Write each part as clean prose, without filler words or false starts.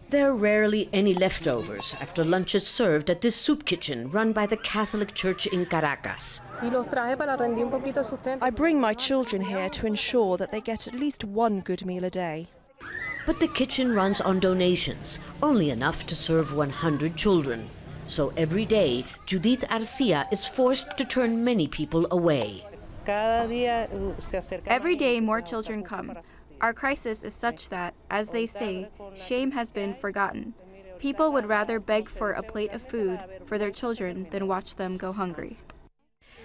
There are rarely any leftovers after lunch is served at this soup kitchen run by the Catholic Church in Caracas. I bring my children here to ensure that they get at least one good meal a day. But the kitchen runs on donations, only enough to serve 100 children. So every day, JUDITH ARCIA is forced to turn many people away. Every day more children come. Our crisis is such that, as they say, shame has been forgotten. People would rather beg for a plate of food for their children than watch them go hungry.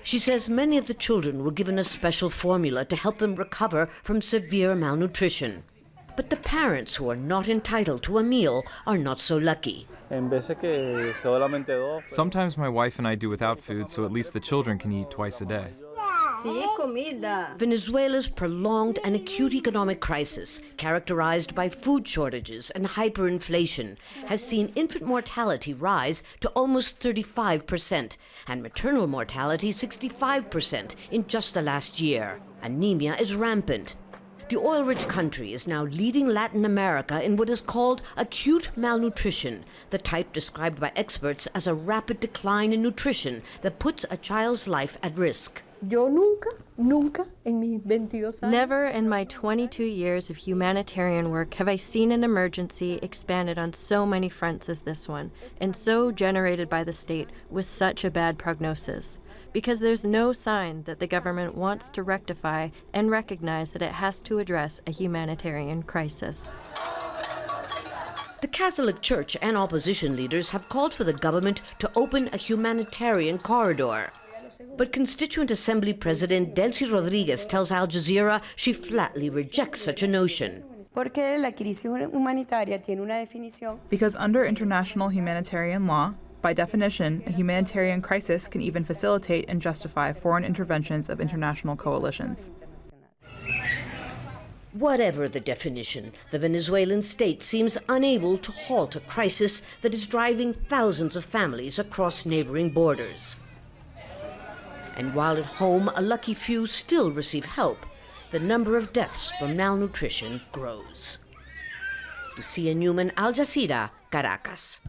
She says many of the children were given a special formula to help them recover from severe malnutrition. But the parents who are not entitled to a meal are not so lucky. Sometimes my wife and I do without food, so at least the children can eat twice a day. Venezuela's prolonged and acute economic crisis, characterized by food shortages and hyperinflation, has seen infant mortality rise to almost 35% and maternal mortality 65% in just the last year. Anemia is rampant. The oil-rich country is now leading Latin America in what is called acute malnutrition, the type described by experts as a rapid decline in nutrition that puts a child's life at risk. Never in my 22 years of humanitarian work have I seen an emergency expanded on so many fronts as this one, and so generated by the state with such a bad prognosis. Because there's no sign that the government wants to rectify and recognize that it has to address a humanitarian crisis. The Catholic Church and opposition leaders have called for the government to open a humanitarian corridor. But Constituent Assembly President DELSY tells Al Jazeera she flatly rejects such a notion. Because under international humanitarian law, by definition, a humanitarian crisis can even facilitate and justify foreign interventions of international coalitions. Whatever the definition, the Venezuelan state seems unable to halt a crisis that is driving thousands of families across neighboring borders. And while at home a lucky few still receive help, the number of deaths from malnutrition grows. Lucia Newman, Al Jazeera, Caracas.